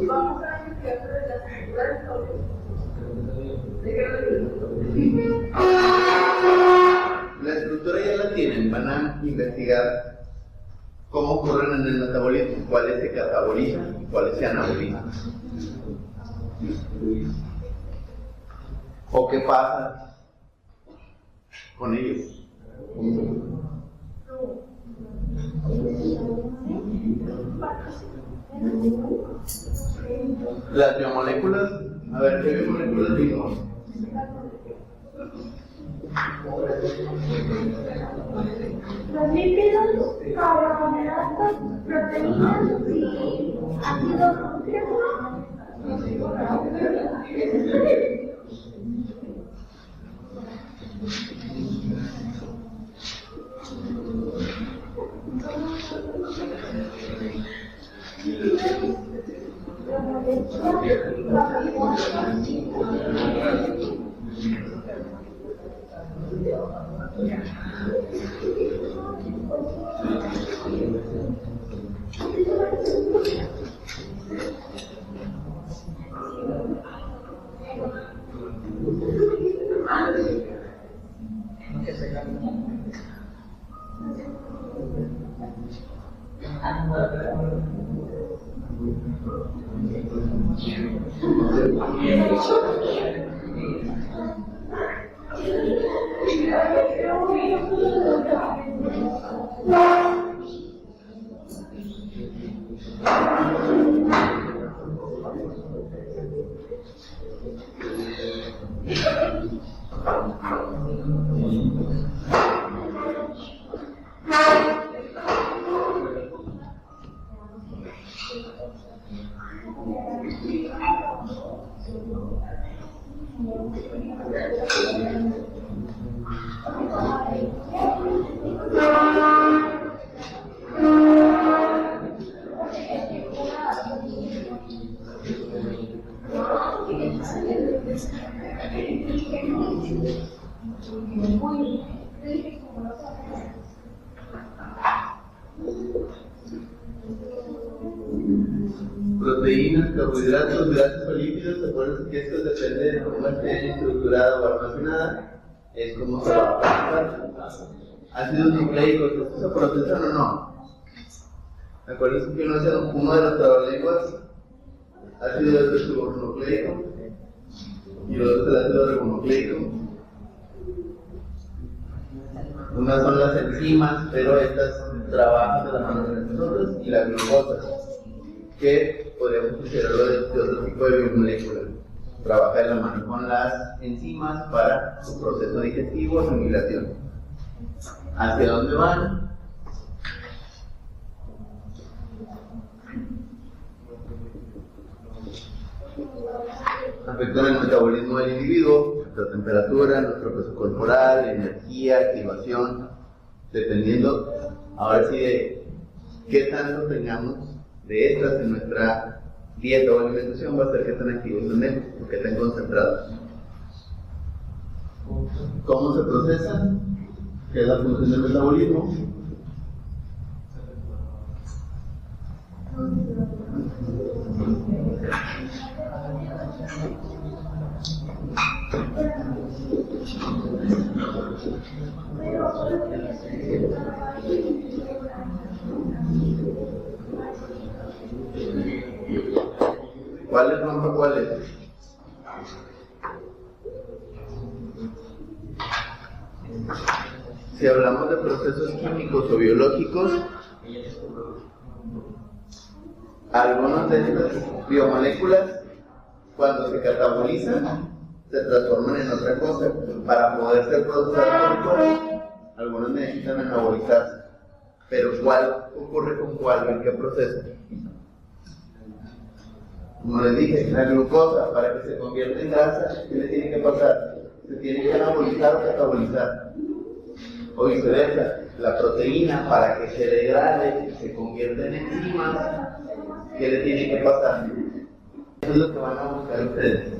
Vamos a investigar sobre las estructuras La estructura ya la tienen, van a investigar cómo ocurren en el metabolismo, cuáles se catabolizan y cuáles se anabolizan. ¿O qué pasa con ellos? Las biomoléculas, a ver, ¿qué biomoléculas vimos? Los lípidos, carbohidratos, proteínas y ácidos nucleicos. Proteínas, carbohidratos, grasas o lípidos, ¿se acuerdan que esto depende de cómo esté estructurada o almacenada? Es como se va a procesar. Ácidos nucleicos, ¿estos se procesan o no? Acuérdense que uno de los trabalenguas, ácido desoxirribonucleico y el otro es el ácido ribonucleico. Unas son las enzimas, pero estas trabajan de la mano de nosotros, y la glucosa, que podríamos considerarlo de otro tipo de biomolécula. Trabaja de la mano con las enzimas para su proceso digestivo o asimilación. ¿Hacia dónde van? Afectan el metabolismo del individuo, nuestra temperatura, nuestro peso corporal, energía, activación, dependiendo ahora sí de qué tanto tengamos de estas en nuestra dieta o alimentación, va a ser qué tan activos tenemos o qué tan concentrados. ¿Cómo se procesa? ¿Qué es la función del metabolismo? ¿Cuáles son cuáles? Si hablamos de procesos químicos o biológicos, algunas de estas biomoléculas, cuando se catabolizan, se transforman en otra cosa. Para poder ser procesadas por el cuerpo, algunas necesitan anabolizarse. Pero ¿cuál ocurre con cuál? ¿En qué proceso? Como les dije, la glucosa, para que se convierta en grasa, ¿qué le tiene que pasar? Se tiene que anabolizar o catabolizar. O viceversa, la proteína, para que se degrade y se convierta en enzimas, ¿qué le tiene que pasar? Eso es lo que van a buscar ustedes.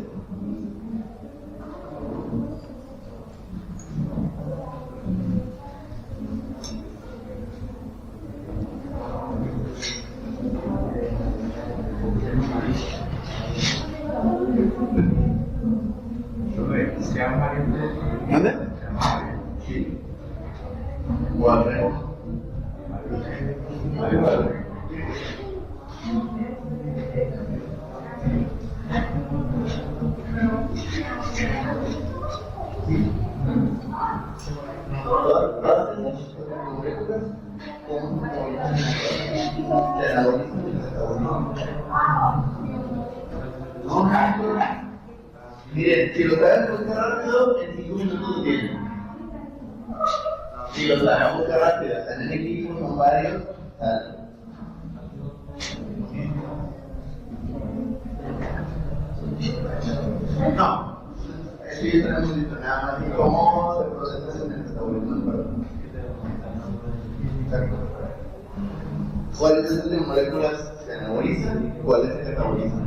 Miren, si lo sabes buscar rápido, en 5 minutos lo tienen. Si lo sabes buscar rápido, están en equipo, son varios, salen. No, eso ya tenemos visto nada más y cómo se procesa en el metabolismo. ¿Cuáles de esas moléculas se anabolizan y cuáles se catabolizan?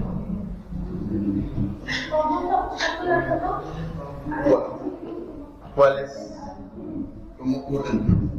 ¿Cuáles? ¿Cómo ocurren?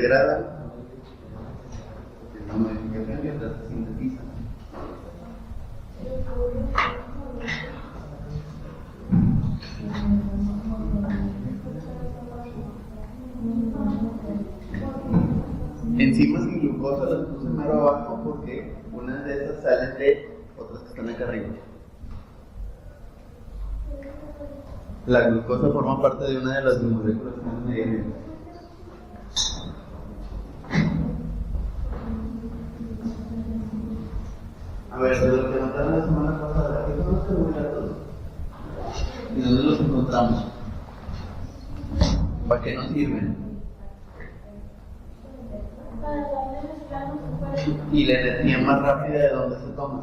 degradan, la modificación y otras se sintetizan. Enzimas sin glucosa las puse mero abajo porque unas de esas salen de otras que están acá arriba. La glucosa forma parte de una de las moléculas que están ahí. A ver, de lo que notaron la semana pasada, ¿qué son los carbohidratos? ¿Y dónde los encontramos? ¿Para qué nos sirven? ¿Y la energía más rápida de dónde se toma?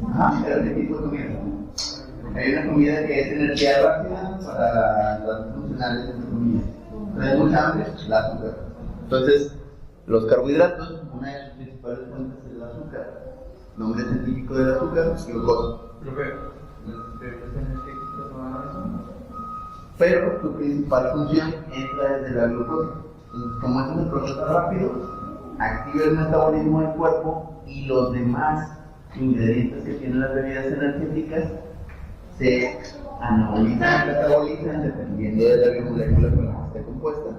Ajá, pero ¿qué tipo de comida? Hay una comida que es energía rápida para las funcionales de la comida. ¿Trae mucha hambre? El azúcar. Entonces, los carbohidratos, una de sus principales fuentes es el azúcar. Nombre científico del azúcar, glucosa. Pero su principal función entra desde la glucosa. Entonces, como es un proceso rápido, activa el metabolismo del cuerpo y los demás ingredientes que tienen las bebidas energéticas se anabolizan, metabolizan dependiendo de la biomolécula con la que esté compuesta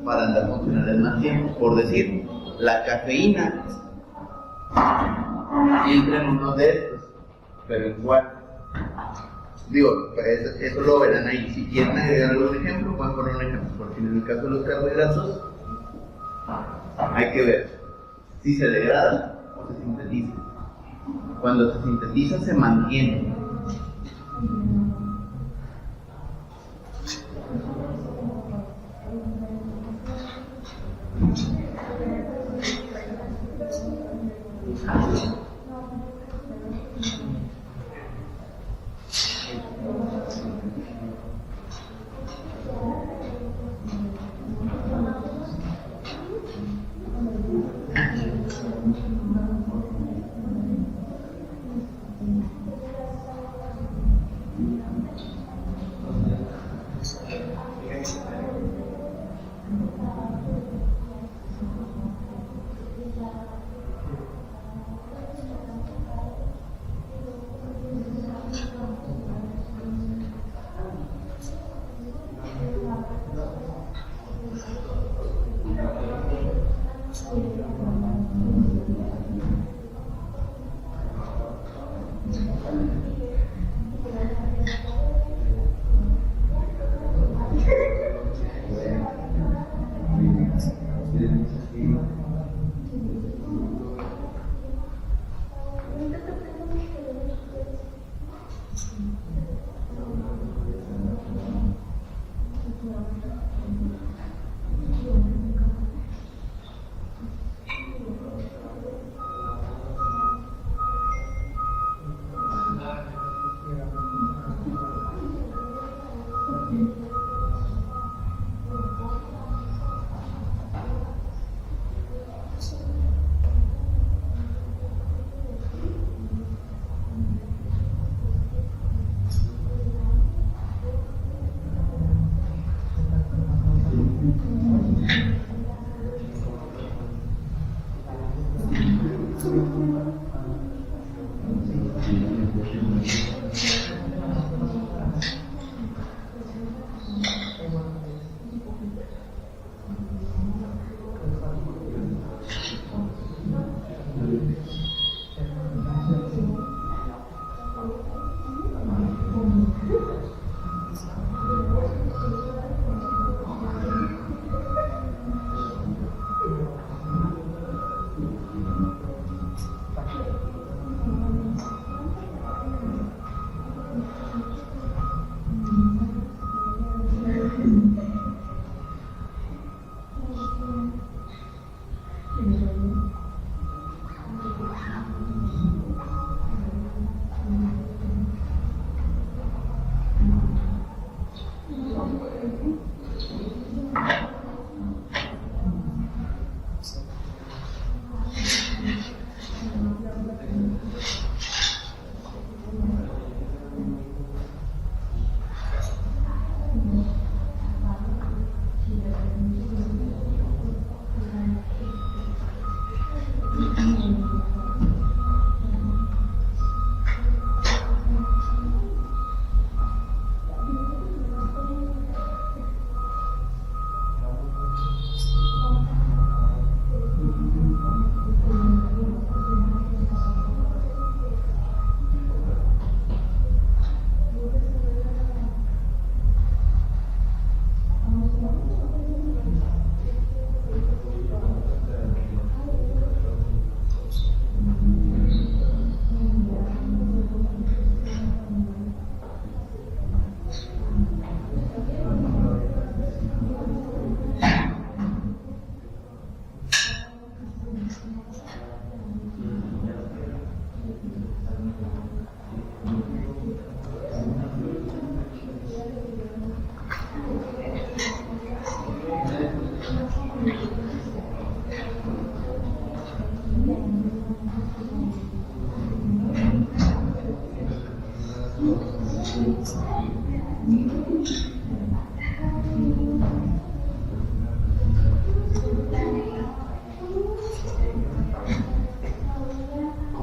para andar funcionando más tiempo. Por decir, la cafeína entra en uno de estos, pero en cuál. Digo, eso lo verán ahí. Si quieren agregar algún ejemplo, pueden poner un ejemplo, porque en el caso de los carbohidratos hay que ver si se degrada o se sintetiza. Cuando se sintetiza se mantiene.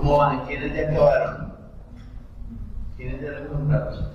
¿Cómo van? ¿Quiénes ya acabaron? ¿Quiénes ya lo compraron?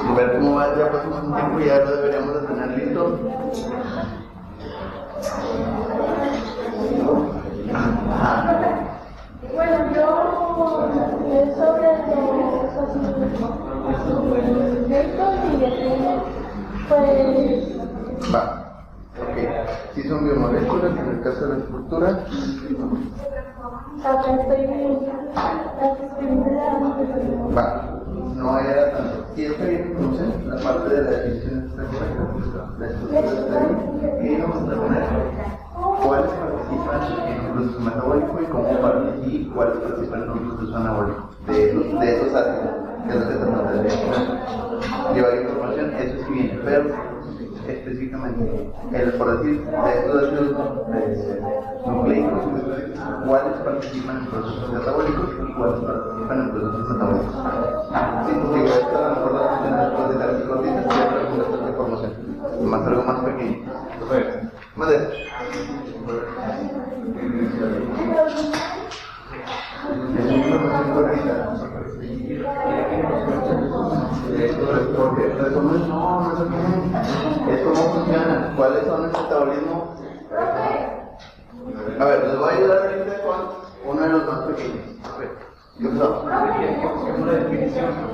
A ver cómo va, ya pasamos un tiempo y ya lo deberíamos de tener listo. Bueno, yo sobre pues... Va. Ok. Si son biomoléculas, en el caso de la estructura. Acá estoy Va. No era tanto. Si es que viene entonces la parte de la definición extractiva, la estructura extractiva, que íbamos a poner cuáles participan en un proceso metabólico y cómo participan y cuáles participan en un proceso anabólico de esos ácidos, que es lo que tratamos de ver. Llevar información, eso sí viene, pero específicamente, por decir, de estos ácidos nucleicos, cuáles participan en procesos metabólicos y cuáles participan en procesos metabólicos. Sí, digo, esto a lo mejor la función después de la psicosis ya tenemos esta información, más algo más pequeño. Más de eso. Es información correcta. Porque resumen, no es cómo funciona, cuáles son el metabolismo. A ver, les voy a ayudar ahorita con uno de los más pequeños. A ver, ¿qué pasó?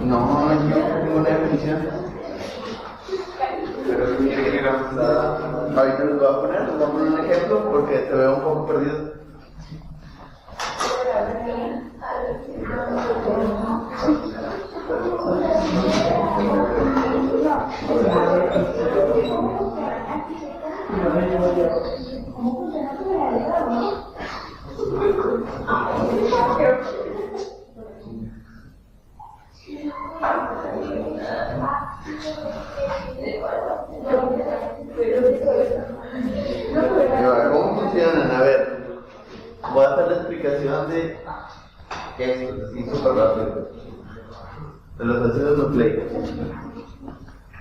No, no tengo una definición. Ahorita les voy a poner un ejemplo porque te veo un poco perdido. ¿Cómo funcionan? A ver, voy a hacer la explicación de esto, así súper rápido, de los ácidos nucleicos.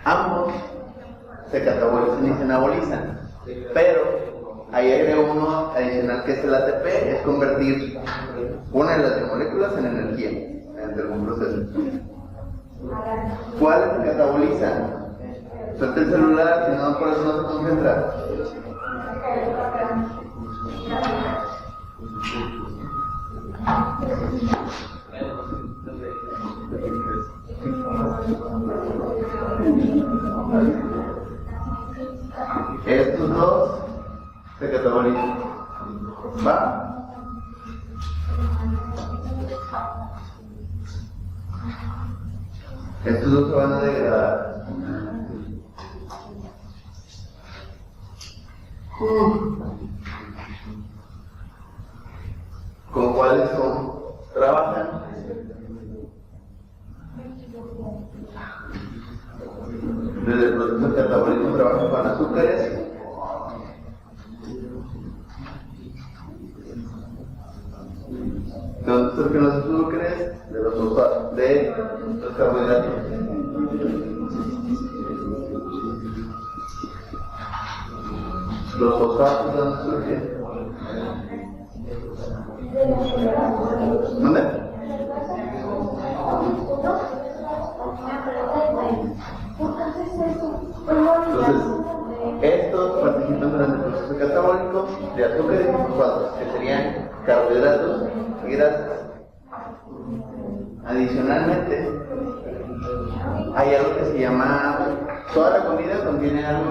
Ambos se catabolizan y se anabolizan, pero ahí agrego uno adicional que es el ATP, es convertir una de las moléculas en energía entre algún proceso. ¿Cuáles se catabolizan? Suelta el celular, si no, por eso no se concentra. Estos dos se catabolizan. ¿Va? Estos dos se van a degradar. ¿Con cuáles trabajan? Desde el proceso de catabolismo trabajan con azúcares. ¿De dónde surgen los azúcares? De los carbohidratos. Los fosfatos, ¿de dónde surgen? ¿Dónde? Entonces, estos participan durante el proceso catabólico de azúcares y fosfatos, que serían carbohidratos y grasas. Adicionalmente, hay algo que se llama, toda la comida contiene algo.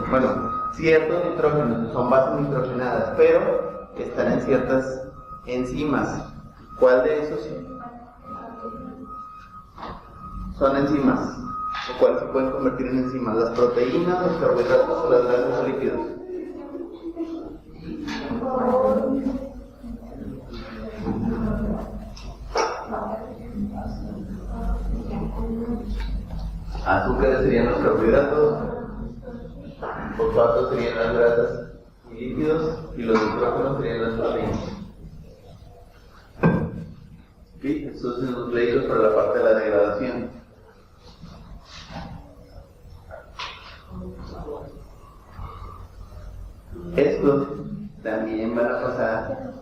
Bueno, ciertos nitrógenos son bases nitrogenadas, pero están en ciertas enzimas. ¿Cuál de esos son enzimas? ¿O cuáles se pueden convertir en enzimas? ¿Las proteínas, los carbohidratos o las grasas o lípidos? Azúcares serían los carbohidratos, fosfatos serían las grasas y lípidos, y los nitrógenos serían las proteínas. ¿Sí? Estos son los nucleicos para la parte de la degradación. Estos también van a pasar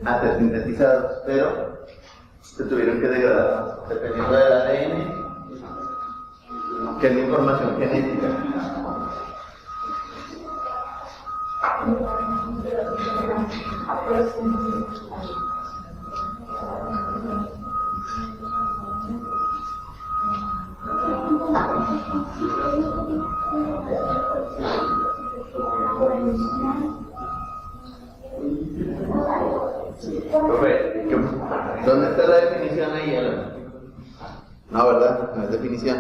a ser sintetizados, pero se tuvieron que degradar dependiendo del ADN, que es la información genética. ¿Dónde está la definición ahí, Alan? No, ¿verdad? No es definición.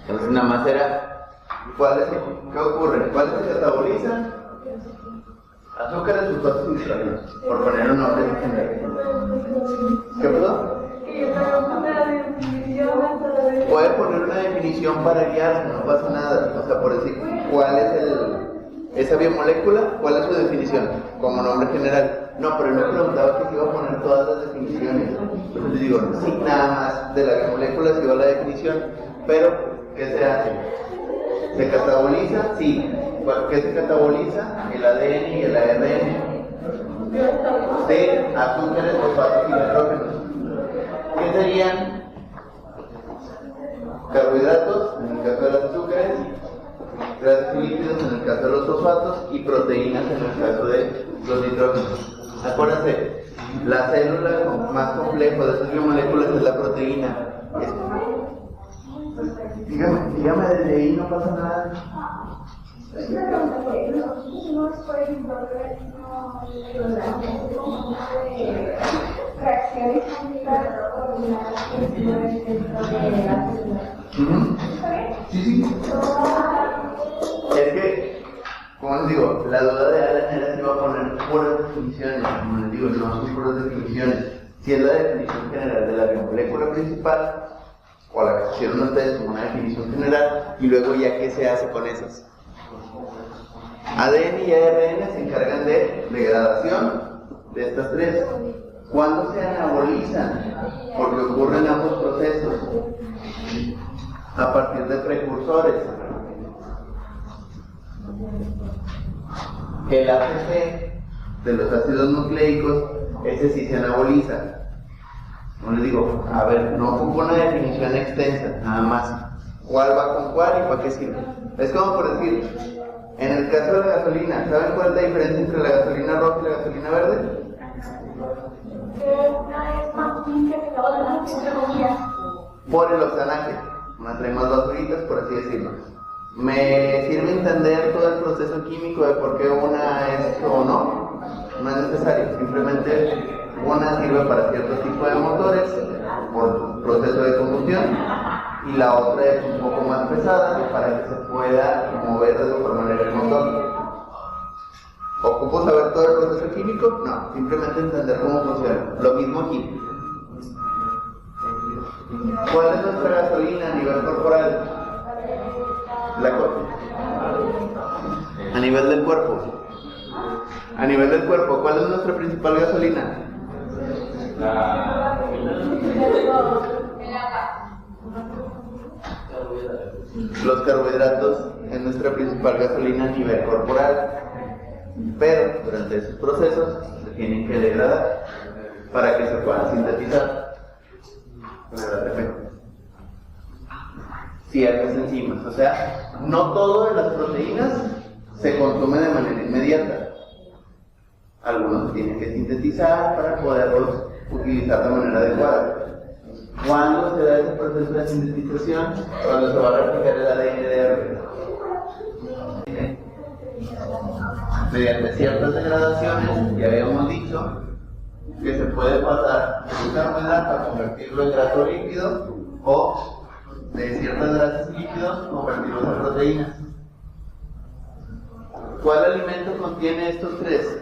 Entonces nada más era, ¿qué ocurre? ¿Cuáles se catabolizan? Azúcares, fosfatos y nitrógenos, por poner un nombre general. ¿Qué pasó? Puede poner una definición para guiarse, no pasa nada. O sea, por decir, ¿cuál es esa biomolécula? ¿Cuál es su definición? Como nombre general. No, pero no preguntaba que se iba a poner todas las definiciones. Entonces les digo, sí, nada más de la biomolécula se dio la definición, pero ¿qué se hace? ¿Se cataboliza? Sí. ¿Qué se cataboliza? El ADN y el ARN de azúcares, fosfatos y nitrógenos. ¿Qué serían? Carbohidratos, en el caso de los azúcares, grasas y lípidos en el caso de los fosfatos, y proteínas en el caso de los nitrógenos. Acuérdense, la célula más compleja de estas biomoléculas es la proteína. Dígame desde ahí, no pasa nada. Reacciones químicas coordinadas dentro de la célula. Sí. Es que, como les digo, la duda de Alan era si iba a poner puras definiciones. Como les digo, no son puras definiciones. Si es la definición general de la biomolécula principal, o la que hicieron ustedes como una definición general, y luego ya qué se hace con esas. ADN y ARN se encargan de degradación de estas tres. ¿Cuándo se anabolizan? Porque ocurren ambos procesos a partir de precursores. El ATP de los ácidos nucleicos, ese sí se anaboliza. Como les digo, a ver, no ocupo una definición extensa, nada más. ¿Cuál va con cuál y para qué sirve? Es como por decir, en el caso de la gasolina, ¿saben cuál es la diferencia entre la gasolina roja y la gasolina verde? Una es más limpia que la otra, entre comillas. Por el octanaje. Una trae más basuritas, por así decirlo. ¿Me sirve entender todo el proceso químico de por qué una es o no? No es necesario, simplemente una sirve para cierto tipo de motores por proceso de combustión y la otra es un poco más pesada para que se pueda mover de otra manera el motor. ¿Ocupo saber todo el proceso químico? No, simplemente entender cómo funciona. Lo mismo aquí. ¿Cuál es nuestra gasolina a nivel corporal? A nivel del cuerpo. A nivel del cuerpo, ¿cuál es nuestra principal gasolina? Los carbohidratos es nuestra principal gasolina a nivel corporal. Pero durante esos procesos se tienen que degradar para que se puedan sintetizar con el ATP. Ciertas enzimas, o sea, no todo de las proteínas se consume de manera inmediata. Algunos se tienen que sintetizar para poderlos utilizar de manera adecuada. ¿Cuándo se da ese proceso de sintetización? Cuando se va a replicar el ADN de ARN. Mediante ciertas degradaciones, ya habíamos dicho que se puede pasar de un carbohidrato a convertirlo en grasa o líquido, o de ciertas grasas y líquidos convertirlos en proteínas. ¿Cuál alimento contiene estos tres?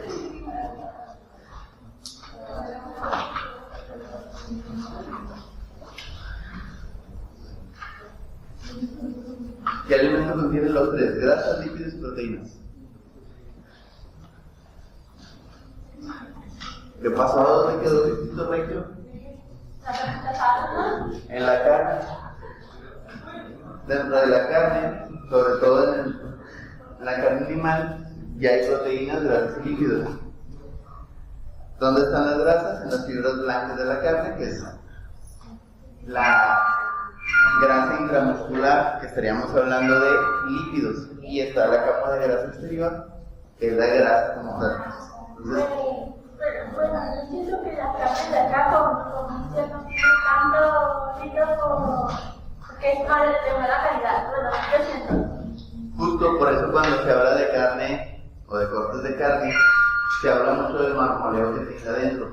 ¿Qué alimento contiene los tres? Grasas, líquidos y proteínas. ¿Qué pasó? ¿Dónde quedó Cristo Recto? En la carne. Dentro de la carne, sobre todo en la carne animal, ya hay proteínas, grasas y líquidos. ¿Dónde están las grasas? En las fibras blancas de la carne, que es la grasa intramuscular, que estaríamos hablando de lípidos. Y está la capa de grasa exterior, que es la grasa como tal. Entonces, bueno, yo siento que la carne de acá no tiene tanto líquido como que es más de mala calidad. Bueno, yo siento. Justo por eso cuando se habla de carne o de cortes de carne, se habla mucho del marmoleo que tiene adentro,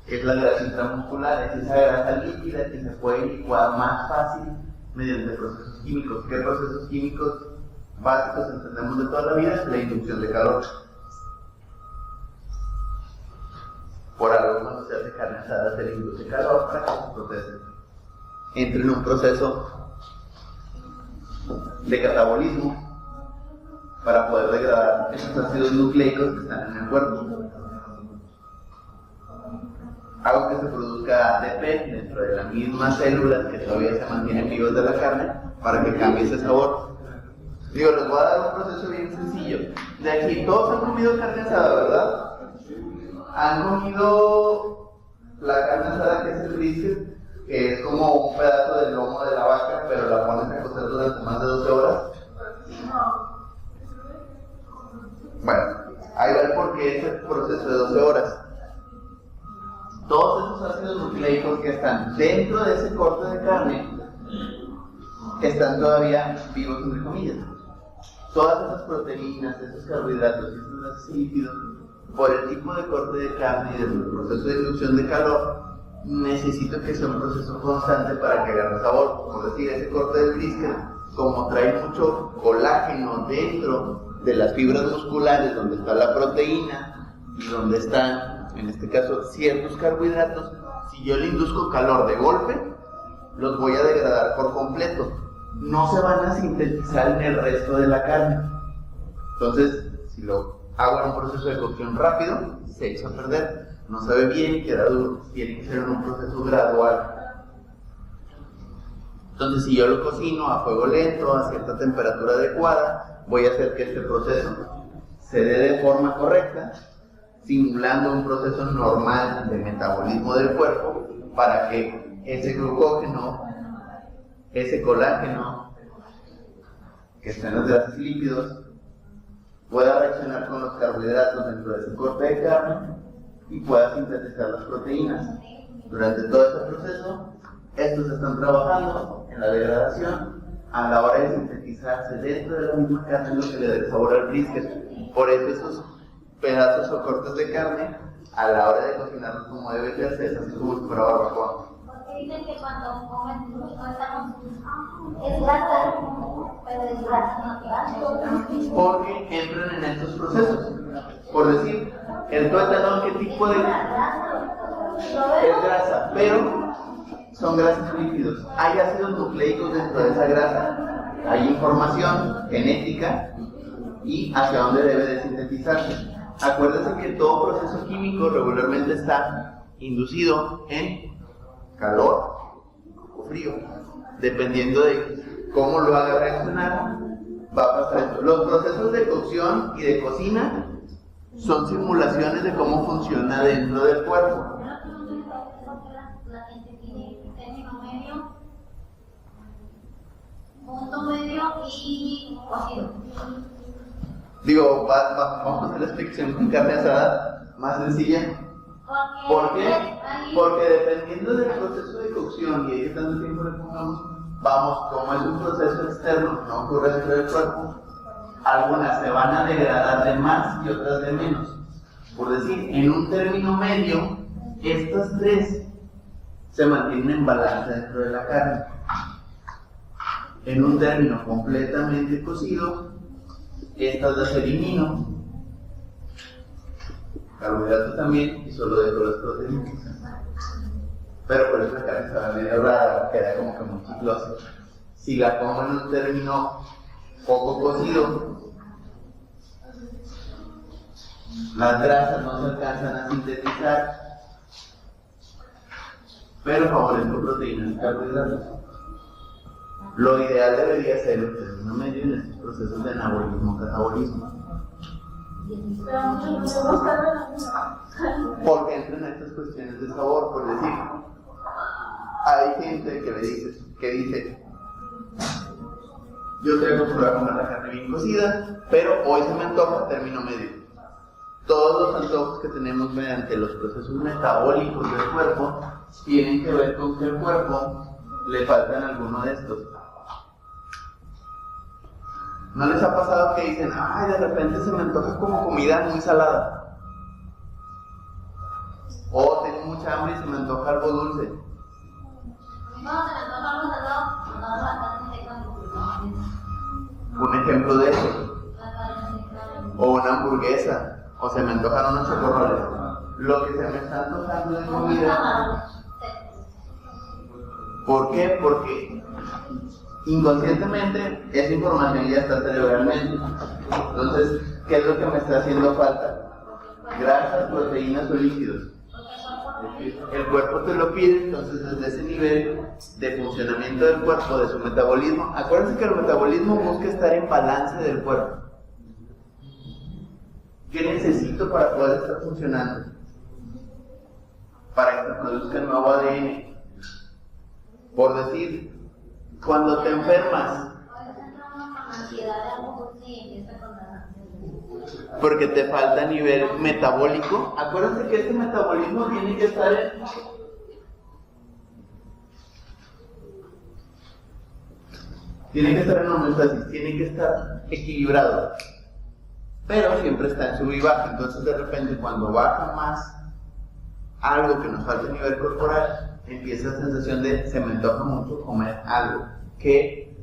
que es la grasa intramuscular, es esa grasa líquida que se puede licuar más fácil mediante procesos químicos. ¿Qué procesos químicos básicos entendemos de toda la vida? La inducción de calor. Por algo cuando se hace carne asada se le induce calor para que se procese. Entra en un proceso de catabolismo para poder degradar esos ácidos nucleicos que están en el cuerpo. Hago que se produzca ATP dentro de las mismas células que todavía se mantienen vivas de la carne para que cambie ese sabor. Digo, les voy a dar un proceso bien sencillo. De aquí, todos han comido carne asada, ¿verdad? Han comido la carne asada que es el brisket, que es como un pedazo del lomo de la vaca, pero la pones a cocer durante más de 12 horas. Bueno, ahí va el porqué ese proceso de 12 horas. todos esos ácidos nucleicos que están dentro de ese corte de carne están todavía vivos, entre comillas. Todas esas proteínas, esos carbohidratos y esos gases lípidos, por el tipo de corte de carne y del proceso de inducción de calor, necesito que sea un proceso constante para que agarre sabor. Por decir, ese corte del brisket, como trae mucho colágeno dentro de las fibras musculares donde está la proteína y donde están, en este caso, ciertos carbohidratos, si yo le induzco calor de golpe, los voy a degradar por completo. No se van a sintetizar en el resto de la carne. Entonces, si lo hago en un proceso de cocción rápido, se echa a perder. No sabe bien, queda duro. Tiene que ser en un proceso gradual. Entonces, si yo lo cocino a fuego lento, a cierta temperatura adecuada, voy a hacer que este proceso se dé de forma correcta, simulando un proceso normal de metabolismo del cuerpo, para que ese glucógeno, ese colágeno que está en los gases lípidos, pueda reaccionar con los carbohidratos dentro de ese corte de carne y pueda sintetizar las proteínas. Durante todo este proceso, estos están trabajando en la degradación a la hora de sintetizarse dentro de la misma carne, lo que le da el sabor al brisket. Por eso esos pedazos o cortes de carne, a la hora de cocinarlos como debe de hacer, es así como si fuera barbacoa. Porque dicen que cuando comen no estamos, es grasa, pero es grasa natural. Porque entran en estos procesos. Por decir, el tuétano, ¿qué tipo de...? Es grasa, pero son grasas lípidos. Hay ácidos nucleicos dentro de esa grasa. Hay información genética y hacia dónde debe de sintetizarse. Acuérdense que todo proceso químico regularmente está inducido en calor o frío. Dependiendo de cómo lo haga reaccionar, va a pasar esto. Los procesos de cocción y de cocina son simulaciones de cómo funciona dentro del cuerpo. Punto medio y cocido. Digo, vamos a hacer la explicación con carne asada más sencilla. ¿Por qué? Porque dependiendo del proceso de cocción y de qué tanto tiempo le pongamos, vamos, como es un proceso externo, no ocurre dentro del cuerpo, algunas se van a degradar de más y otras de menos. Por decir, en un término medio, estas tres se mantienen en balance dentro de la carne. En un término completamente cocido, estas las elimino, carbohidratos también, y solo dejo las proteínas. Pero por eso la carne se va medio rara, queda como que muy chiclosa. Si la pongo en un término poco cocido, las grasas no se alcanzan a sintetizar, pero favorezco proteínas y carbohidratos. Lo ideal debería ser el término medio en estos procesos de anabolismo-catabolismo. Porque entran estas cuestiones de sabor. Por decir, hay gente que dice yo estoy acostumbrado a comer la carne bien cocida, pero hoy se me antoja término medio. Todos los antojos que tenemos mediante los procesos metabólicos del cuerpo tienen que ver con que al cuerpo le faltan alguno de estos. ¿No les ha pasado que dicen, ay, de repente se me antoja como comida muy salada? O tengo mucha hambre y se me antoja algo dulce. Un ejemplo de eso. O una hamburguesa. O se me antojan unos chocorroles. Lo que se me está antojando de comida. ¿Por qué? Porque inconscientemente esa información ya está cerebralmente. Entonces, ¿qué es lo que me está haciendo falta? Grasas, proteínas o líquidos. El cuerpo te lo pide, entonces desde ese nivel de funcionamiento del cuerpo, de su metabolismo, acuérdense que el metabolismo busca estar en balance del cuerpo. ¿Qué necesito para poder estar funcionando? Para que se produzca el nuevo ADN. Por decir, cuando te enfermas, Porque te falta nivel metabólico. Acuérdense que este metabolismo tiene que estar en homeostasis, tiene que estar equilibrado. Pero siempre está en sub y baja. Entonces de repente cuando baja más algo que nos falta a nivel corporal, empieza la sensación de se me antoja mucho comer algo. Que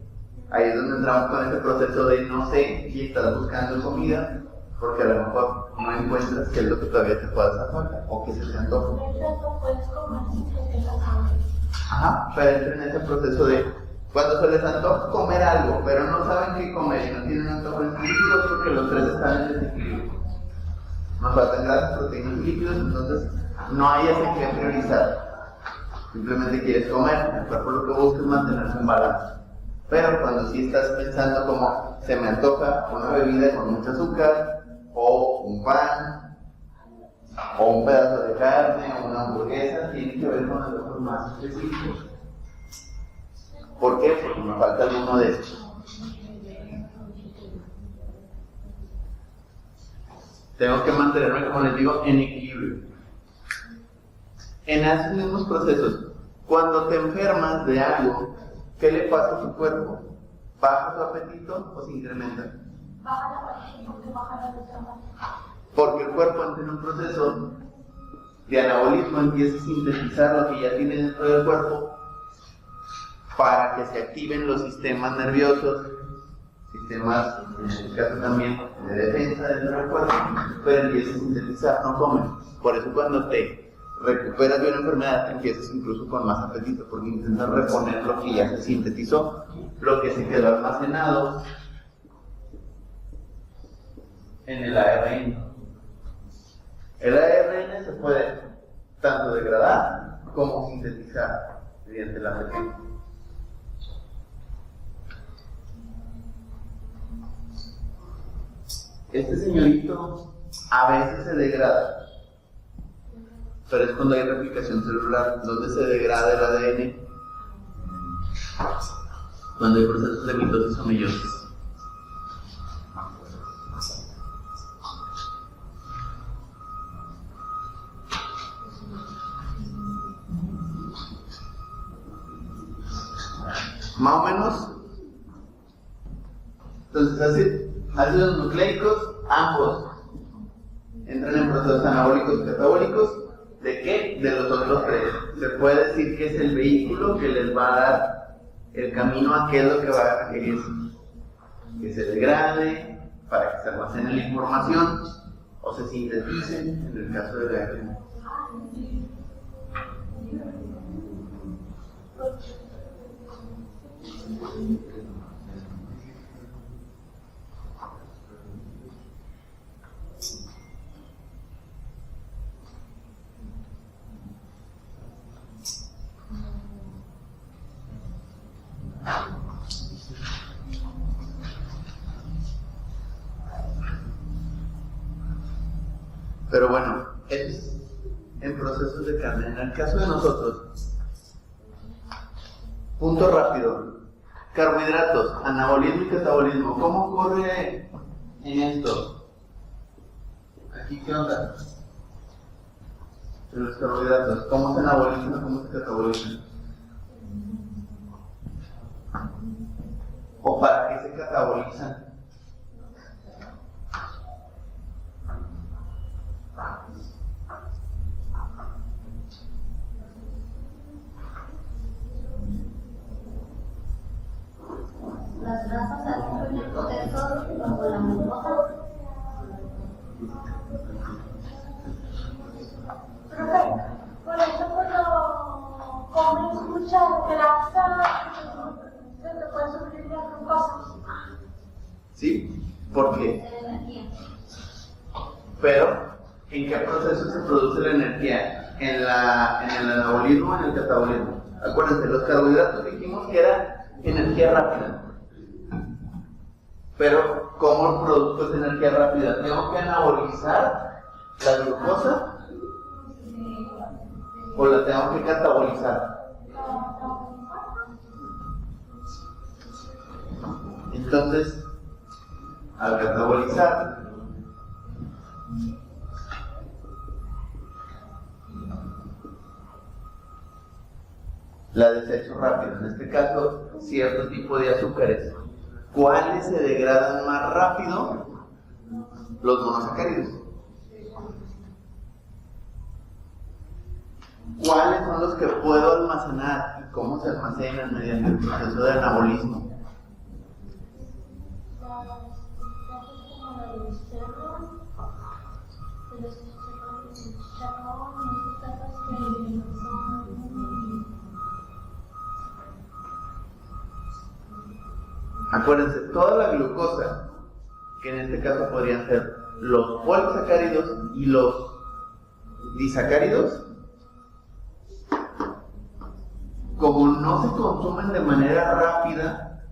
ahí es donde entramos con ese proceso de no sé si estás buscando comida, porque a lo mejor no encuentras qué es lo que todavía te puede hacer falta o que se te antoja. Ajá, pero entra en ese proceso de cuando se les antoja comer algo, pero no saben qué comer y no tienen antojo en líquidos porque los tres están en desequilibrio. Nos faltan grasas, proteínas y líquidos, entonces no hay ese que priorizar. Simplemente quieres comer, el cuerpo lo que busca es mantenerse en balance. Pero cuando sí estás pensando como se me antoja una bebida con mucho azúcar, o un pan, o un pedazo de carne, o una hamburguesa, tiene que ver con antojos más específicos. ¿Por qué? Porque me falta alguno de estos. Tengo que mantenerme, como les digo, en equilibrio. En esos mismos procesos, cuando te enfermas de algo, ¿qué le pasa a tu cuerpo? ¿Baja tu apetito o se incrementa? Baja el apetito porque baja la presión. Porque el cuerpo entra en un proceso de anabolismo, empieza a sintetizar lo que ya tiene dentro del cuerpo para que se activen los sistemas nerviosos, sistemas, en este caso también, de defensa dentro del cuerpo, pero empieza a sintetizar, no comes. Por eso cuando te recuperas de una enfermedad, empiezas incluso con más apetito, porque intentas reponer lo que ya se sintetizó, lo que se quedó almacenado en el ARN. El ARN se puede tanto degradar como sintetizar mediante el apetito. Este señorito a veces se degrada, pero es cuando hay replicación celular. ¿Dónde se degrada el ADN? Cuando hay procesos de mitosis o meiosis. Más o menos. Entonces, ácidos nucleicos, ambos entran en procesos anabólicos y catabólicos. ¿De qué? De los otros tres. Se puede decir que es el vehículo que les va a dar el camino a qué es lo que va a requerir. Que se degrade para que se almacene la información o se sintetice en el caso del ARN. Pero bueno, es en procesos de carne. En el caso de nosotros, punto rápido, carbohidratos, anabolismo y catabolismo. ¿Cómo ocurre en esto? ¿Aquí qué onda? En los carbohidratos, ¿cómo se anabolizan o cómo se catabolizan? ¿O para qué se catabolizan? Las grasas actúan en el proceso como la glucosa. Profe, por eso cuando comes mucha grasa se te puede sufrir la glucosa. ¿Sí? ¿Por qué? Pero, ¿en qué proceso se produce la energía? ¿En el anabolismo o en el catabolismo? Acuérdense, los carbohidratos dijimos que era energía rápida. Pero, ¿cómo el producto es energía rápida? ¿Tengo que anabolizar la glucosa? ¿O la tengo que catabolizar? Entonces, al catabolizar, la desecho rápido. En este caso, cierto tipo de azúcares. ¿Cuáles se degradan más rápido? Los monosacáridos. ¿Cuáles son los que puedo almacenar y cómo se almacenan mediante el proceso de anabolismo? Acuérdense, toda la glucosa, que en este caso podrían ser los polisacáridos y los disacáridos, como no se consumen de manera rápida,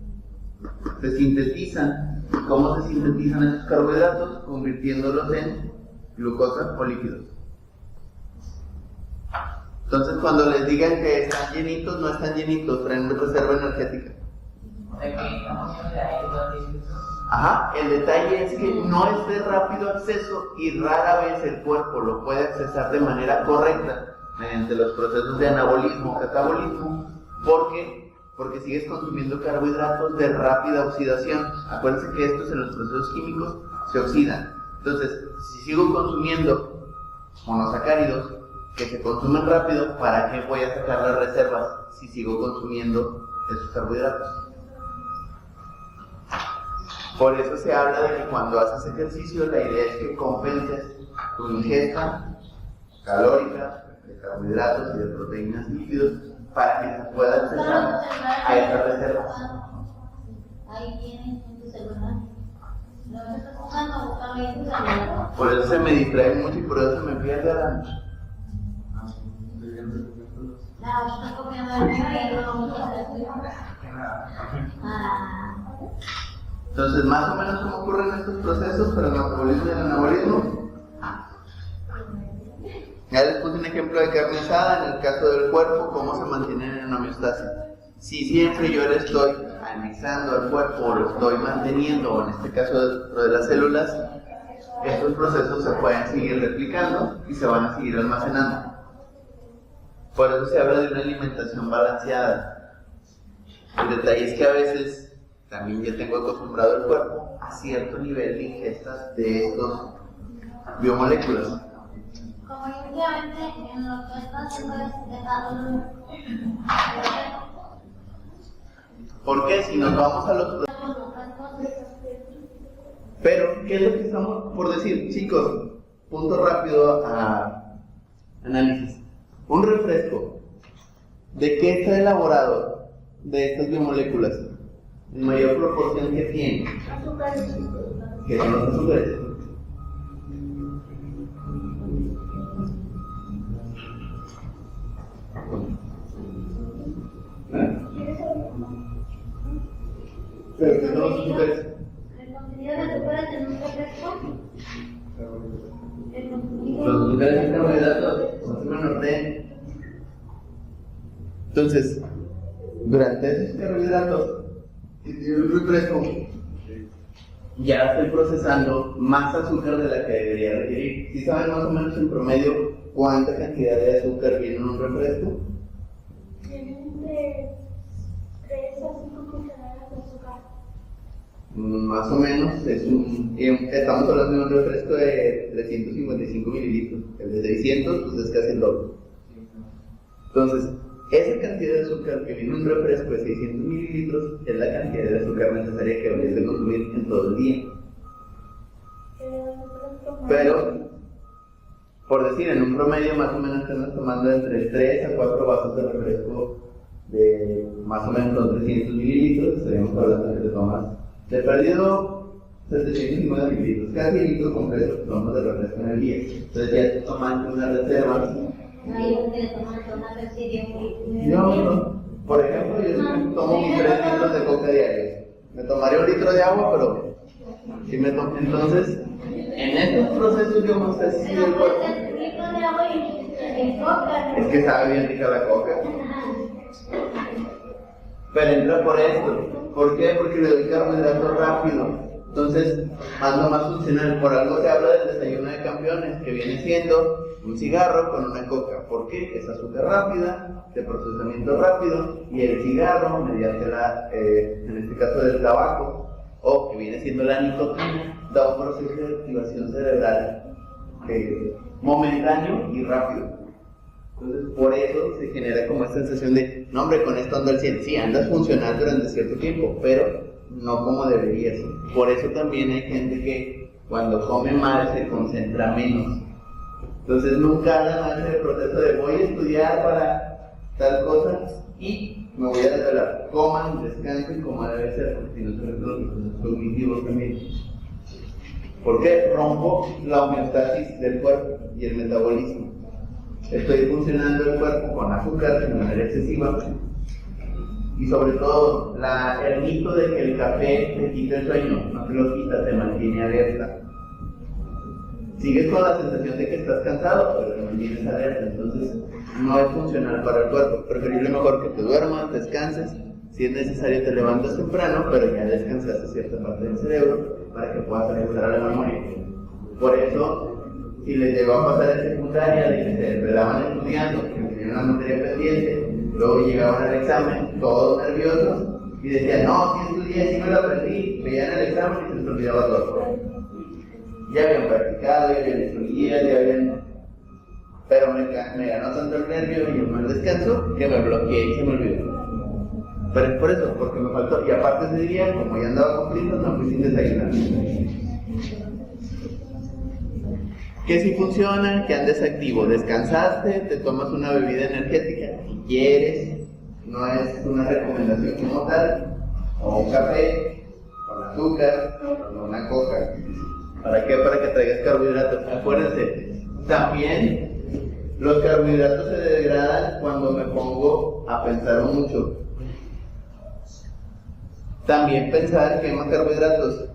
se sintetizan. ¿Cómo se sintetizan esos carbohidratos? Convirtiéndolos en glucosa o lípidos. Entonces, cuando les digan que están llenitos, no están llenitos, traen reserva energética. Ajá, el detalle es que no es de rápido acceso y rara vez el cuerpo lo puede accesar de manera correcta mediante los procesos de anabolismo o catabolismo, porque sigues consumiendo carbohidratos de rápida oxidación. Acuérdense que estos en los procesos químicos se oxidan. Entonces, si sigo consumiendo monosacáridos que se consumen rápido, ¿para qué voy a sacar las reservas si sigo consumiendo esos carbohidratos? Por eso se habla de que cuando haces ejercicio, la idea es que compenses tu ingesta calórica de carbohidratos y de proteínas y lípidos para que se pueda accesar a esas reservas. Ahí tienes en tu celular. No estás usando, buscando ahí en tu celular. Por eso se me distrae mucho y por eso se me pierde la... No, estás copiando el mío y no lo vamos a hacer. Entonces, más o menos cómo ocurren estos procesos para el metabolismo y el anabolismo. Ya les puse un ejemplo de carne asada. En el caso del cuerpo, cómo se mantienen en homeostasis. Si siempre yo le estoy anexando al cuerpo o lo estoy manteniendo, o en este caso dentro de las células, estos procesos se pueden seguir replicando y se van a seguir almacenando. Por eso se habla de una alimentación balanceada. El detalle es que a veces también ya tengo acostumbrado el cuerpo a cierto nivel de ingestas de estos biomoléculas. Como últimamente en lo que está haciendo es dejarlo. ¿Por qué? Si nos vamos a los... Pero, ¿qué es lo que estamos por decir? Chicos, punto rápido a análisis. Un refresco, ¿de qué está elaborado de estas biomoléculas? En mayor proporción que tiene. Azúcares. ¿Qué son los azúcares? ¿Pero qué son los azúcares? El contenido de azúcares en un refresco. Los azúcares son carbohidratos, más o menos de. Entonces, durante esos carbohidratos, si tiene un refresco, ya estoy procesando más azúcar de la que debería requerir. ¿Sí saben más o menos en promedio cuánta cantidad de azúcar viene en un refresco? Tienen de 3 a 5 cucharadas de azúcar. Más o menos, estamos hablando de un refresco de 355 mililitros. El de 600 pues es casi el doble. Entonces, esa cantidad de azúcar que viene en un refresco de 600 mililitros es la cantidad de azúcar necesaria que deberías de consumir en todo el día. Pero, por decir, en un promedio más o menos estamos tomando entre 3 a 4 vasos de refresco de más o menos 300 mililitros. Estaríamos hablando de que te tomas de perdido 750 mililitros, casi el litro completo que tomamos de refresco en el día. Entonces ya te toman una reserva. Hay un que le toman una Pepsi No. Por ejemplo, yo sí tomo mis 3 litros de coca diarios. Me tomaría 1 litro de agua, pero si me tomo. Entonces, en estos procesos yo no sé si el cuerpo. Es que sabe bien rica la coca. Pero entra por esto. ¿Por qué? Porque le doy carbohidrato rápido. Entonces, lo más funcional, por algo se habla del desayuno de campeones, que viene siendo un cigarro con una coca. ¿Por qué? Es azúcar rápida, de procesamiento rápido, y el cigarro, mediante en este caso del tabaco, o que viene siendo la nicotina, da un proceso de activación cerebral momentáneo y rápido. Entonces, por eso se genera como esta sensación de, no hombre, con esto ando al 100. Sí, andas funcional durante cierto tiempo, pero no como deberías. Por eso también hay gente que cuando come mal se concentra menos. Entonces nunca hagan más el proceso de voy a estudiar para tal cosa y me voy a desvelar. Coman, descansen como debe ser, porque si no se refieren los procesos cognitivos también. Porque rompo la homeostasis del cuerpo y el metabolismo. Estoy funcionando el cuerpo con azúcar de manera excesiva. Y sobre todo, el mito de que el café te quita el sueño, no te lo quita, te mantiene alerta. Sigues con la sensación de que estás cansado, pero te mantienes alerta, entonces no es funcional para el cuerpo. Preferible mejor que te duermas, descanses, si es necesario te levantas temprano, pero ya descansaste cierta parte del cerebro para que puedas regresar a la memoria. Por eso, si les llegó a pasar en secundaria de que se desvelaban estudiando, que tenían una materia pendiente, luego llegaban al examen, todos nerviosos, y decían, no, si estudié, si me lo aprendí, veían el examen y se les olvidaba todo. Ya habían practicado, ya habían hecho guías, ya habían... Pero me ganó tanto el nervio y el mal descanso que me bloqueé y se me olvidó. Pero es por eso, porque me faltó. Y aparte ese día, como ya andaba con prisas, me fui sin desayunar. Que si funciona, que andes activo, descansaste, te tomas una bebida energética, si quieres, no es una recomendación como tal, o un café, con azúcar, o una coca. ¿Para qué? Para que traigas carbohidratos. Acuérdense, también los carbohidratos se degradan cuando me pongo a pensar mucho. También pensar quema carbohidratos.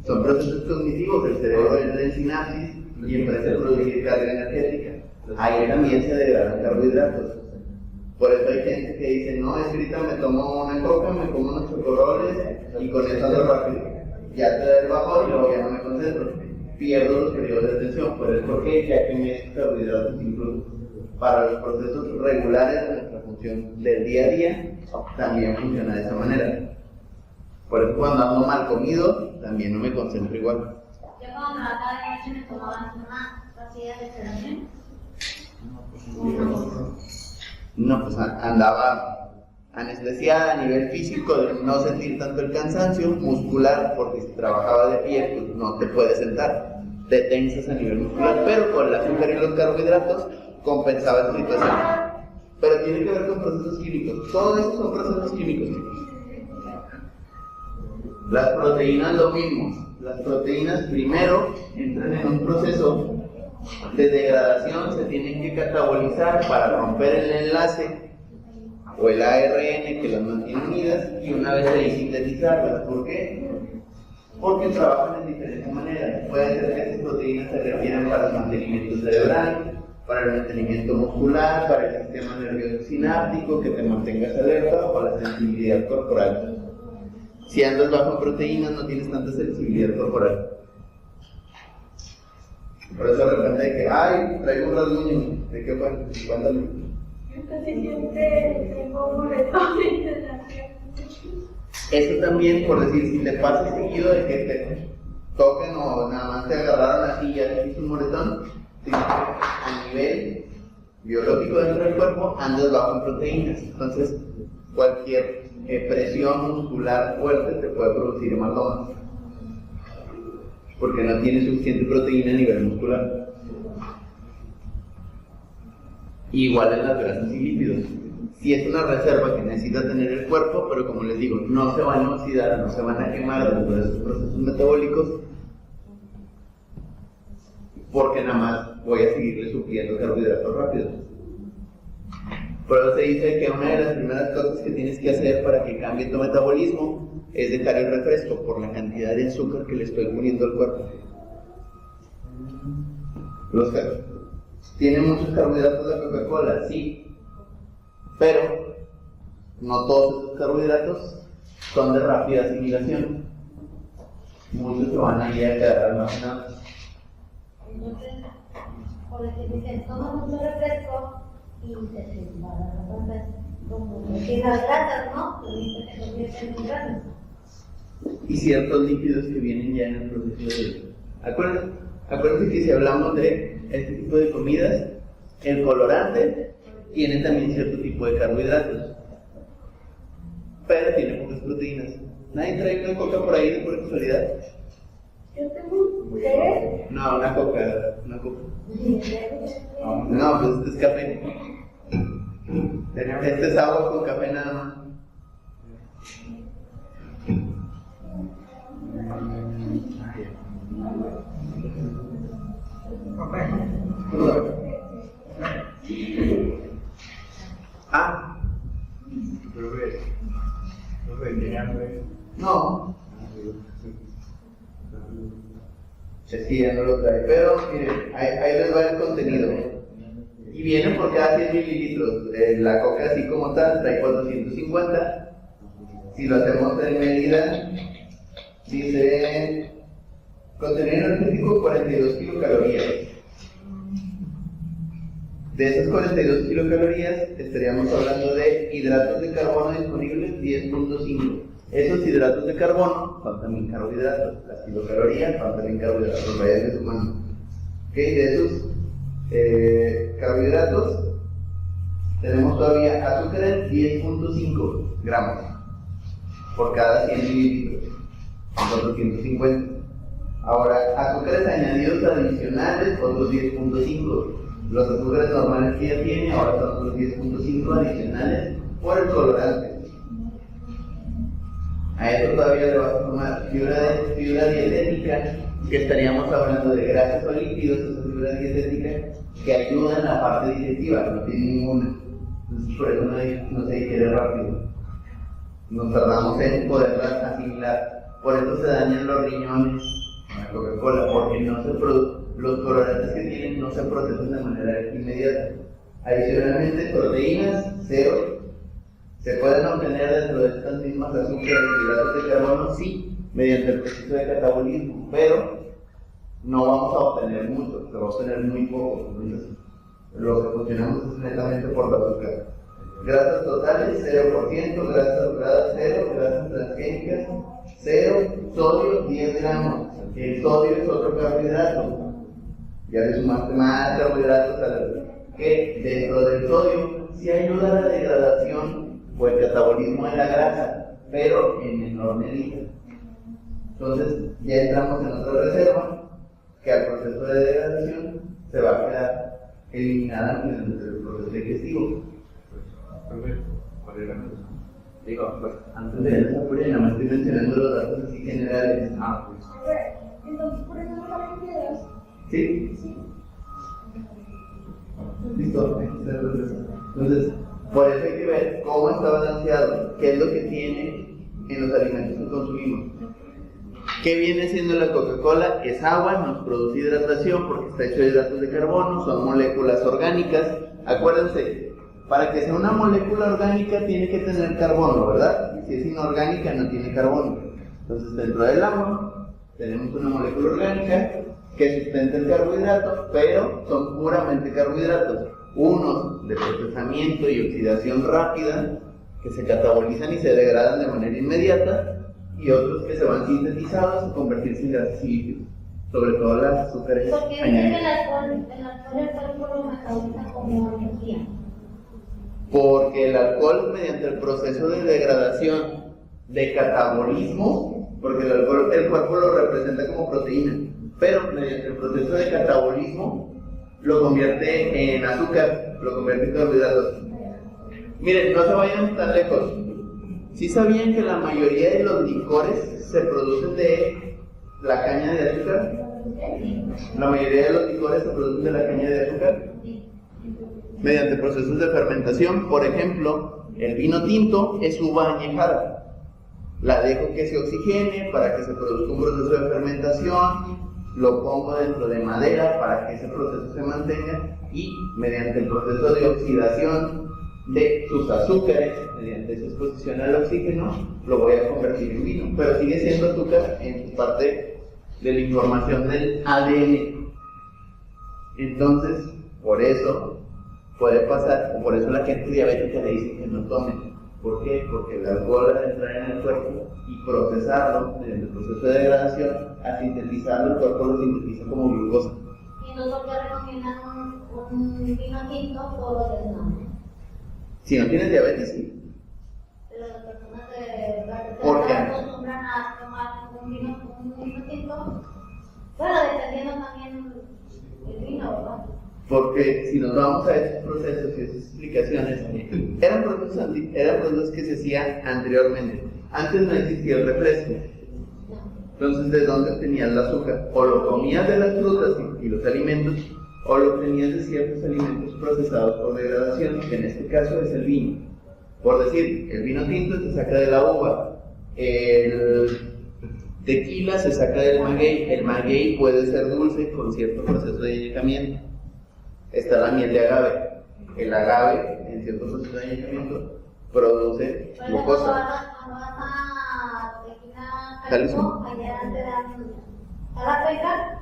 Son procesos cognitivos, el cerebro entra en sinapsis y empieza a producir carga energética. Ahí también se degradan carbohidratos. Por eso hay gente que dice, no, es que ahorita me tomo una coca, me como unos chocorroles y con eso ando rápido. Ya te da el bajón y luego ya no me concentro. Pierdo los periodos de atención. Por eso, porque ya quemé estos carbohidratos incluso para los procesos regulares de nuestra función del día a día, también funciona de esa manera. Por eso cuando ando mal comido, también no me concentro igual. Yo cuando trabajaba de noche me tomaba una pastilla de sedación. No, pues andaba anestesiada a nivel físico de no sentir tanto el cansancio muscular, porque si trabajaba de pie, pues no te puedes sentar, te tensas a nivel muscular, pero con el azúcar y los carbohidratos compensaba esa situación. Pero tiene que ver con procesos químicos, todos estos son procesos químicos, chicos. Las proteínas lo mismo, las proteínas primero entran en un proceso de degradación, se tienen que catabolizar para romper el enlace o el ARN que las mantiene unidas y una vez ahí sintetizarlas. ¿Por qué? Porque trabajan en diferentes maneras. Puede ser que estas proteínas se requieran para el mantenimiento cerebral, para el mantenimiento muscular, para el sistema nervioso sináptico, que te mantengas alerta, o para la sensibilidad corporal. Si andas bajo en proteínas no tienes tanta sensibilidad corporal. Por eso de repente hay que, ay, traigo un rasguño. ¿De qué fue? Cuéntame. Yo casi siempre tengo moretones en la piel. Eso también, por decir, si te pasa seguido de que te toquen o nada más te agarraron así y ya te hizo un moretón, a nivel biológico dentro del cuerpo andas bajo en proteínas. Entonces, cualquier presión muscular fuerte te puede producir hematomas, porque no tiene suficiente proteína a nivel muscular. Igual en las grasas y lípidos. Si es una reserva que necesita tener el cuerpo, pero como les digo, no se van a oxidar, no se van a quemar dentro de esos procesos metabólicos, porque nada más voy a seguirle supliendo carbohidratos rápidos. Por eso se dice que una de las primeras cosas que tienes que hacer para que cambie tu metabolismo es dejar el refresco por la cantidad de azúcar que le estoy poniendo al cuerpo. ¿Tiene muchos carbohidratos la Coca-Cola? Sí. Pero no todos esos carbohidratos son de rápida asimilación. muchos se van a ir a quedar almacenados. Entonces, por decir, dicen, toma mucho refresco y se va a dar entonces, como que las grasas, ¿no? Que se convierten en grasas. Y ciertos líquidos que vienen ya en el proceso de... Acuérdense que si hablamos de este tipo de comidas, el colorante tiene también cierto tipo de carbohidratos, pero tiene pocas proteínas. ¿Nadie trae una coca por ahí de por casualidad? Yo tengo té. No, una coca. No, pues este es café. Este es agua con café nada más. Ah, no. Sí, ya no lo trae, pero miren, ahí les va el contenido. Y viene por cada 100 mililitros. La coca así como tal trae 450. Si lo hacemos en medida, dice contenido energético 42 kilocalorías. De esas 42 kilocalorías estaríamos hablando de hidratos de carbono disponibles 10.5. Esos hidratos de carbono son también carbohidratos. Las kilocalorías son también carbohidratos, vayan de su mano. ¿Okay? De esos carbohidratos tenemos todavía azúcares 10.5 gramos por cada 100 mililitros, 450. Ahora, azúcares añadidos adicionales, otros 10.5. Los azúcares normales que ya tiene, ahora son los 10.5 adicionales por el colorante. A esto todavía le vas a sumar fibra dietética, que estaríamos hablando de grasas o lípidos, esa fibra dietética, que ayudan a la parte digestiva, no tiene ninguna. Entonces, por eso no se digiere rápido. Nos tardamos en poderlas asimilar. Por eso se dañan los riñones con la Coca-Cola, porque los colorantes que tienen no se procesan de manera inmediata. Adicionalmente, proteínas, cero. ¿Se pueden obtener dentro de estas mismas azúcares y hidratos de carbono? Sí, mediante el proceso de catabolismo, pero no vamos a obtener mucho, se va a obtener muy poco. Entonces, lo que funcionamos es netamente por la azúcar. Grasas totales, 0%, grasas saturadas, 0, grasas transgénicas, 0, sodio, 10 gramos. El sodio es otro carbohidrato. Ya le sumaste más carbohidratos que dentro del sodio sí ayuda a la degradación o el catabolismo de la grasa, pero en menor medida. Entonces ya entramos en otra reserva que al proceso de degradación se va a quedar eliminada mediante el proceso digestivo. ¿Cuál era la cosa? Digo, pues antes de esa prueba, nada más estoy mencionando los datos así generales. Pues. Entonces, por eso no salen videos. ¿Sí? Sí. Listo. Entonces, por eso hay que ver cómo está balanceado, qué es lo que tiene en los alimentos que consumimos. ¿Qué viene siendo la Coca-Cola? Es agua, nos produce hidratación porque está hecho de hidratos de carbono, son moléculas orgánicas. Acuérdense, para que sea una molécula orgánica tiene que tener carbono, ¿verdad? Si es inorgánica no tiene carbono. Entonces dentro del agua tenemos una molécula orgánica que sustenta el carbohidrato, pero son puramente carbohidratos. Unos de procesamiento y oxidación rápida, que se catabolizan y se degradan de manera inmediata, y otros que se van sintetizados a convertirse en grasas y lípidos, sobre todo las azúcares Porque es que añadidas. el alcohol lo metaboliza como energía. Porque el alcohol, mediante el proceso de degradación, de catabolismo, porque el alcohol el cuerpo lo representa como proteína, pero mediante el proceso de catabolismo lo convierte en azúcar, lo convierte en carbohidratos. Miren, no se vayan tan lejos. ¿Sí sabían que la mayoría de los licores se producen de la caña de azúcar? La mayoría de los licores se producen de la caña de azúcar mediante procesos de fermentación. Por ejemplo, el vino tinto es uva añejada. La dejo que se oxigene para que se produzca un proceso de fermentación, lo pongo dentro de madera para que ese proceso se mantenga y mediante el proceso de oxidación de sus azúcares, mediante esa exposición al oxígeno, lo voy a convertir en vino, pero sigue siendo azúcar en parte de la información del ADN. Entonces, por eso puede pasar, o por eso la gente diabética le dice que no tome. ¿Por qué? Porque el alcohol al entrar en el cuerpo y procesarlo mediante el proceso de degradación, al sintetizarlo, el cuerpo lo sintetiza como glucosa. ¿Y no por qué recomiendan un vino tinto todos los días? No. Si no tienes diabetes, sí. Pero las personas que ¿Por qué? acostumbran a tomar un vino tinto, bueno, dependiendo también del vino, ¿verdad? Porque si nos vamos a esos procesos y esas explicaciones, eran procesos que se hacían anteriormente. Antes no existía el refresco. Entonces, ¿de dónde tenías el azúcar? O lo comías de las frutas y los alimentos, o lo tenías de ciertos alimentos procesados por degradación, que en este caso es el vino. Por decir, el vino tinto se saca de la uva, el tequila se saca del maguey. El maguey puede ser dulce con cierto proceso de añejamiento. Está la miel de agave. El agave, en cierto proceso de añejamiento, produce glucosa. Cuando vas a Tequila, allá te dan a la penca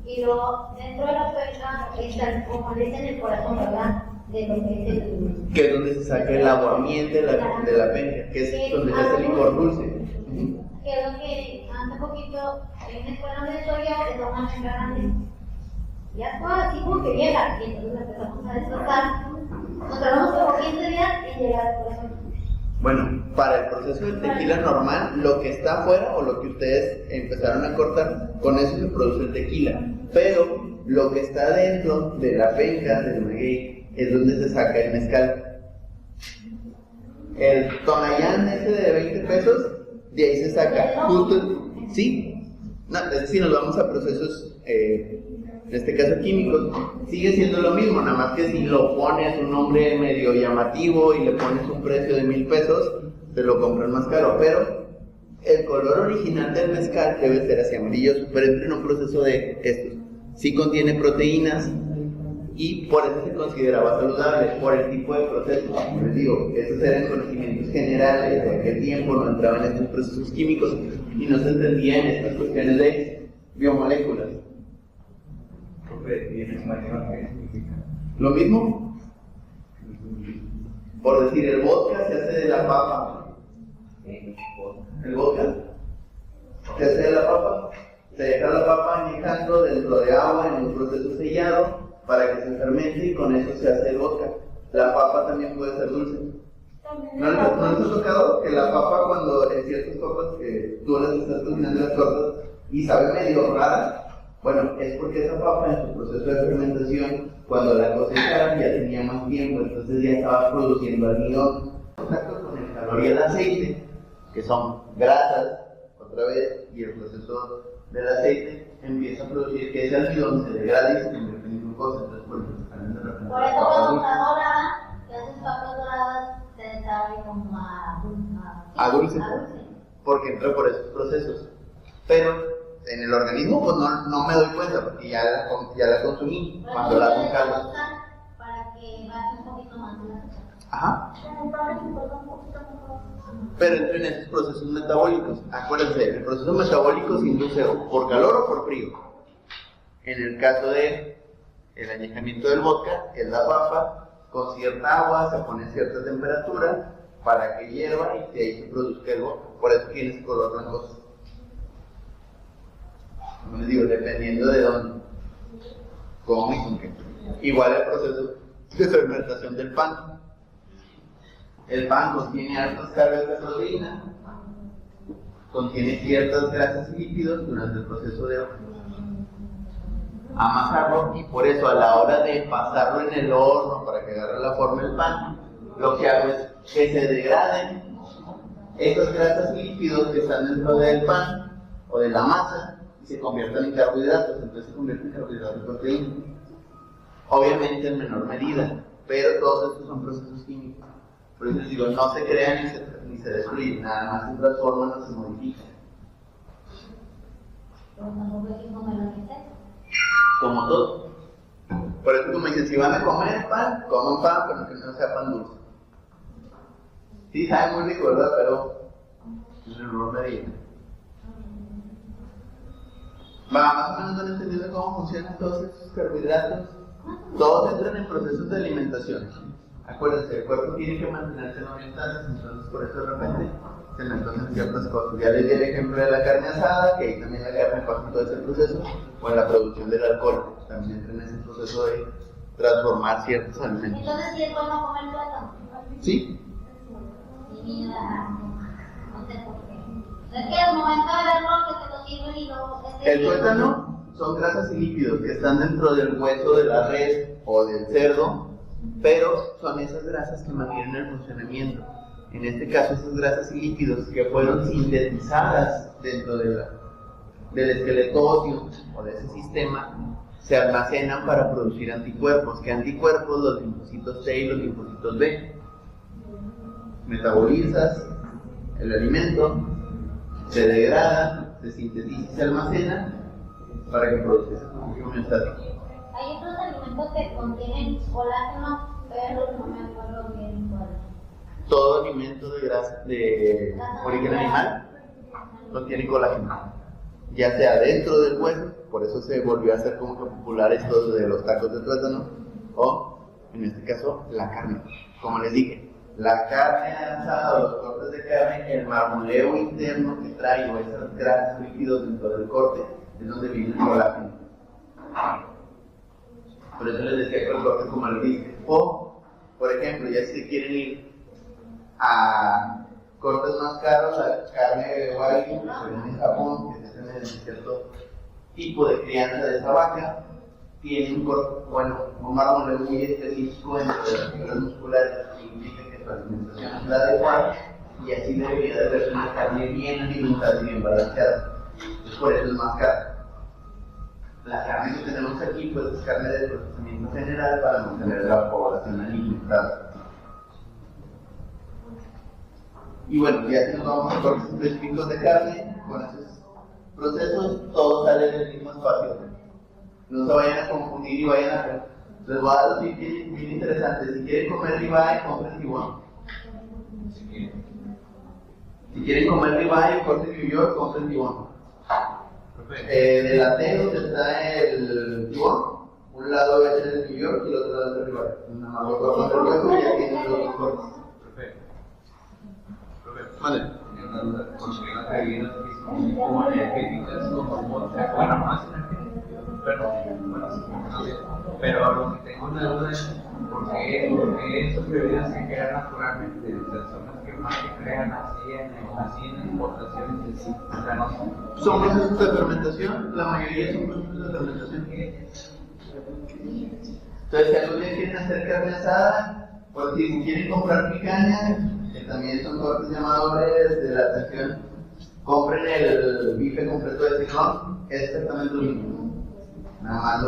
y luego dentro de la penca está, como dicen, el corazón, ¿verdad? De lo que es el... Que es donde se saca el aguardiente de la penca, que es donde se hace el licor dulce. Que es lo que hace poquito en la escuela donde estoy yo, es una penca grande. Ya fue así como que llega, y entonces empezamos a desplazar. Nos tardamos como 15 días en llegar al corazón. Bueno, para el proceso del tequila normal, lo que está afuera o lo que ustedes empezaron a cortar, con eso se produce el tequila. Pero lo que está dentro de la penca, del maguey, es donde se saca el mezcal. El Tonayán ese de 20 pesos, de ahí se saca justo, ¿sí? No, es decir, nos vamos a procesos, en este caso químicos, sigue siendo lo mismo, nada más que si lo pones un nombre medio llamativo y le pones un precio de 1,000 pesos, te lo compran más caro, pero el color original del mezcal debe ser así amarillo, pero entra en un proceso de estos. Sí contiene proteínas y por eso se consideraba saludable, por el tipo de proceso. Como les digo, esos eran conocimientos generales de aquel tiempo, no entraban en estos procesos químicos y no se entendían estas cuestiones de biomoléculas. ¿Y en español qué significa? Lo mismo, por decir, el vodka se hace de la papa. El vodka se hace de la papa, se deja la papa añejando dentro de agua en un proceso sellado para que se fermente y con eso se hace el vodka. La papa también puede ser dulce. ¿No les ha tocado que la papa, cuando en ciertas papas que tú las estás cocinando las cortas y sabe medio rara? Bueno, es porque esa papa en su proceso de fermentación, cuando la cosecharon ya tenía más tiempo, entonces ya estaba produciendo almidón. Contacto con el calor y el aceite, que son grasas, otra vez, y el proceso del aceite empieza a producir que ese almidón se degrade y se convierte en glucosa. Entonces, por eso también de repente. Por eso cuando está dorada, que haces papas doradas, se sabe como a dulce, porque entra por esos procesos. Pero en el organismo pues no me doy cuenta porque ya la consumí cuando la hago en caldo. Para que baje un poquito más la azúcar. Ajá. Pero entra en esos procesos metabólicos. Acuérdense, el proceso metabólico se induce por calor o por frío. En el caso de el añejamiento del vodka, es la papa con cierta agua, se pone a cierta temperatura para que hierva y de ahí se produzca el vodka. Por eso tiene ese color blancoso. Como les digo, dependiendo de dónde, cómo y con qué. Igual el proceso de fermentación del pan. El pan contiene altas cargas de proteína, contiene ciertas grasas y lípidos durante el proceso de amasarlo, y por eso a la hora de pasarlo en el horno para que agarre la forma del pan, lo que hago es que se degraden esas grasas y lípidos que están dentro del pan o de la masa y se conviertan en carbohidratos. Entonces se convierte en carbohidratos de proteína, obviamente en menor medida, pero todos estos son procesos químicos. Por eso les digo, no se crean ni se destruyen, nada más se transforman o se modifican. Como todo. Por eso, como dicen, si van a comer pan, coman pan, pero que no sea pan dulce. Sí, sabe muy rico, ¿verdad? Pero el error medio. Va, más o menos van entendiendo cómo funcionan todos estos carbohidratos. Todos entran en procesos de alimentación. Acuérdense, el cuerpo tiene que mantenerse en homeostasis, entonces por eso de repente se le antojan ciertas cosas. Ya les di el ejemplo de la carne asada, que ahí también la carne pasa en todo ese proceso, o en la producción del alcohol, también entra en ese proceso de transformar ciertos alimentos. Entonces, ¿sí es bueno comer plátano? ¿Sí? Mi vida, no sé por qué. Es que al momento de verlo, que te lo sirven y luego... El tuétano son grasas y lípidos que están dentro del hueso de la res o del cerdo, pero son esas grasas que mantienen el funcionamiento. En este caso, esas grasas y lípidos que fueron sintetizadas dentro del esqueleto óseo o de ese sistema, se almacenan para producir anticuerpos. ¿Qué anticuerpos? Los linfocitos T y los linfocitos B. Metabolizas el alimento, se degrada, se sintetiza y se almacena para que produzca esa función homeostática. Hay otros alimentos que contienen colágeno, pero no me acuerdo bien cuál. Todo alimento de grasa de origen animal contiene colágeno, ya sea dentro del hueso, por eso se volvió a hacer como que popular esto de los tacos de tuétano, o en este caso la carne. Como les dije, la carne asada o los cortes de carne, el marmoleo interno que trae o esas grasas lípidos dentro del corte es donde viene el colágeno. Por eso les decía que el corte como lo dije. O, por ejemplo, ya si quieren ir a cortes más caros, la carne de wagyu que se vende en Japón, que se hace en cierto tipo de crianza de esa vaca, tiene un corte, un marmoleo muy específico entre las fibras musculares, que indica que su alimentación es la adecuada, y así debería de ser una carne bien alimentada y bien balanceada. Entonces, por eso es más cara. La carne que tenemos aquí, pues es carne de procesamiento general para mantener la población alimentada. Y bueno, ya que nos vamos a cortes específicos de carne, con esos procesos, todo sale del mismo espacio. No se vayan a confundir y vayan a... Les voy a dar un tip bien interesante. Si quieren comer ribeye, compren tibón. Si quieren comer ribeye, corten New York, compren tibón. De la T donde está el tibón, un lado es el New York y el otro lado es el ribeye. Nada más lo cortan del hueso y ya tienen los dos cortes. Vale. Tenía una duda, porque las bebidas que son como energéticas, como bueno, más energéticas, pero lo que tengo una duda es ¿por qué esas bebidas se crean naturalmente? O sea, son las que más se crean así en importaciones de sí. O sea, no Son procesos de fermentación, la mayoría son procesos de fermentación. Entonces, si algún día quieren hacer carne asada, pues si quieren comprar picaña, que también son cortes llamadores de la atención, compren el bife completo de ciclón, es exactamente lo mismo. Nada más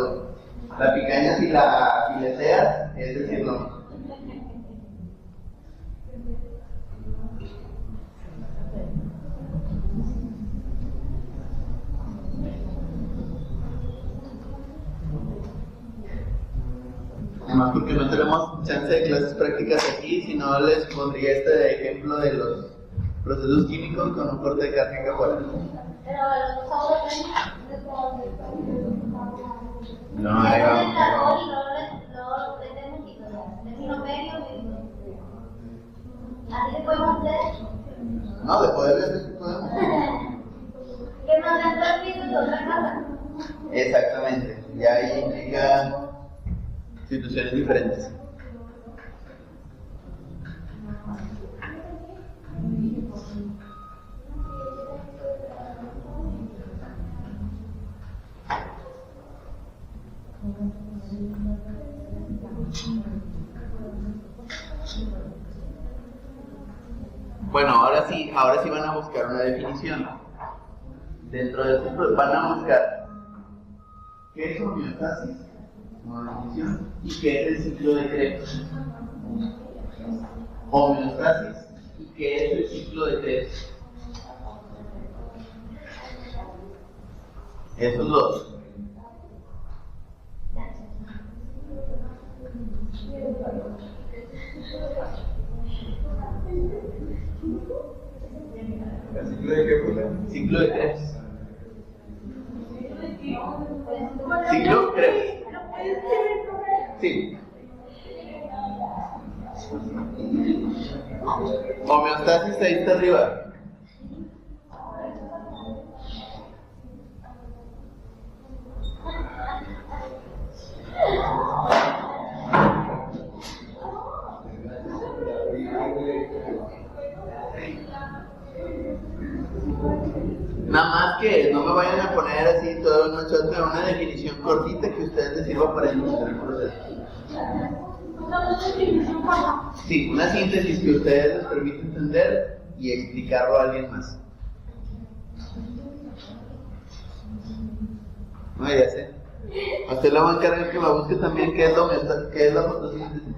la picaña, si la fileteas, es el ciclón. Además, porque no tenemos chance de clases prácticas aquí, si no les pondría este ejemplo de los procesos químicos con un corte de carne acá afuera. Pero los sabores No, ahí vamos. Así le podemos hacer. No, de poder ver, podemos. Que nos den dos pisos de otra casa. Exactamente, ya ahí implica situaciones diferentes. Bueno, ahora sí van a buscar una definición. Dentro de esto van a buscar qué es homeostasis, una definición, y qué es el ciclo de Krebs. Homeostasis y qué es el ciclo de Krebs. Esos dos. Ciclo de Krebs. ¿Ciclo Krebs? ¿Lo puedes escribir, profe? Sí. Homeostasis ahí está arriba. Nada más que no me vayan a poner así todo un machote, una definición cortita que a ustedes les sirva para ilustrar el proceso. Una definición corta. Sí, una síntesis que a ustedes les permite entender y explicarlo a alguien más. No, ya sé. A usted le va a encargar que me busque también qué es la fotosíntesis.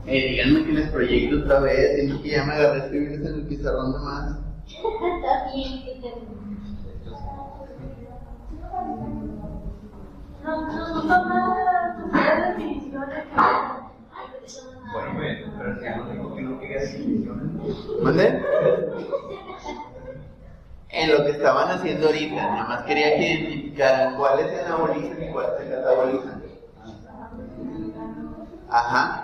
Díganme que les proyecto otra vez, siento que ya me agarré a escribirles en el pizarrón de más. Está bien, que te... No son nada de definiciones. Ay, pero eso no es nada. Bueno, pero si ya no digo que no quería definiciones. ¿Mande? En lo que estaban haciendo ahorita, nada más quería que identificaran cuáles se anabolizan y cuáles se catabolizan. Ajá.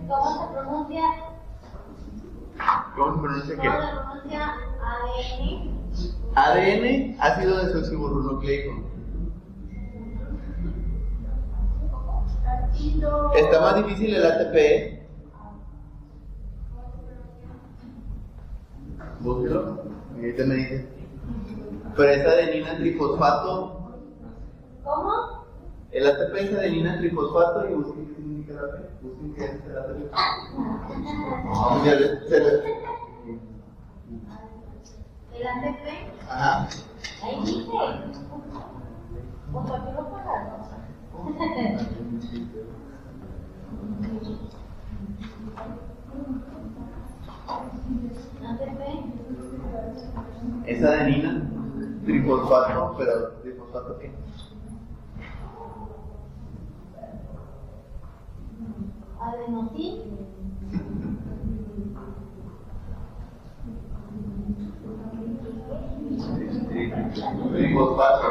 ¿Cómo se pronuncia? ¿Cómo se pronuncia qué? ¿Cómo se pronuncia ADN? ADN, ácido desoxirribonucleico. Está más difícil el ATP, ¿eh? Búsquelo, ahorita me dice. Pero es adenina trifosfato. ¿Cómo? El ATP es adenina trifosfato y busquen qué significa el ATP. Busquen qué es el ATP. Ya ¿El ATP? Ajá. Ahí dice. ¿O por qué lo pagas? ¿ATP? Es adenina trifosfato, pero ¿trifosfato qué? Adenosín. Trifosfato.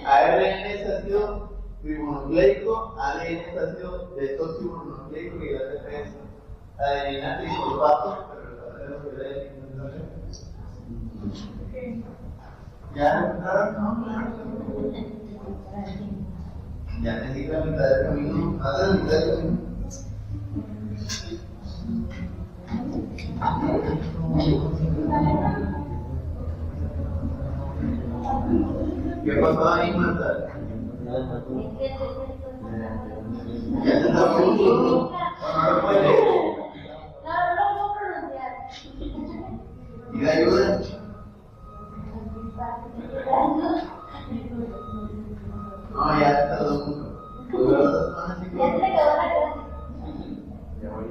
ARN es ácido ribonucleico, ADN es ácido desoxirribonucleico y el ATP es adenina trifosfato, pero el ATP es ¿ya lo encontraron? No, claro. Ya necesito la mitad del camino. Más de la mitad del camino. ¿Qué pasó ahí, Marta? ¿Ya te está punto? ¿No lo puede? No lo puedo pronunciar. ¿Y de ayuda? No, ya tardó mucho. Pues de las semanas sí Ya se le quedó la clase. Ya voy.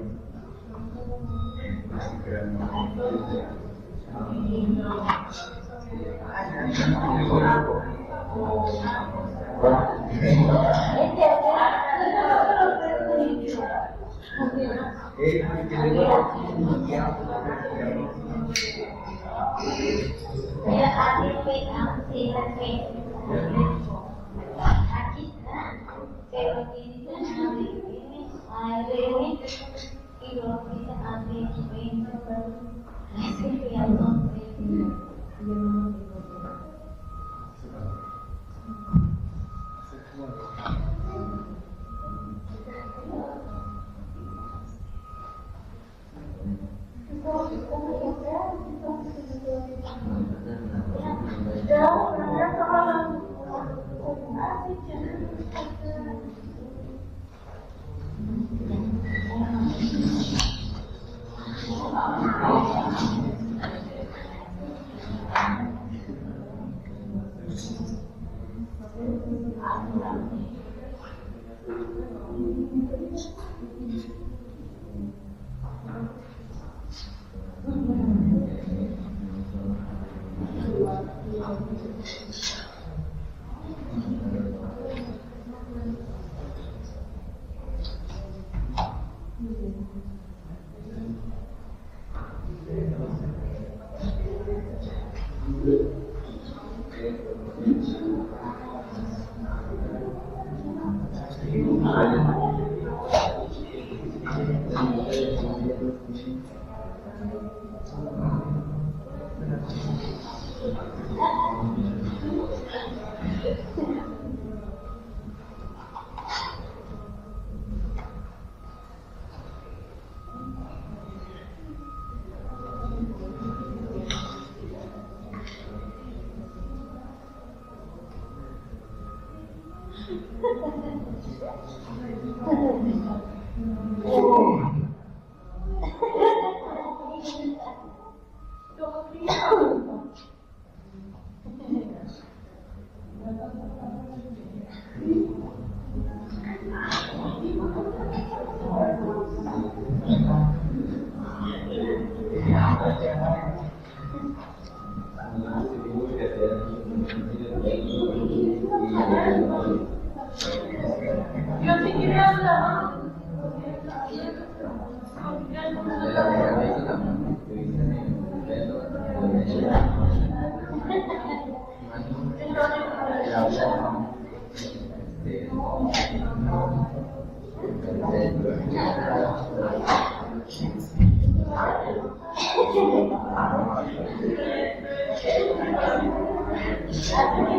Gracias.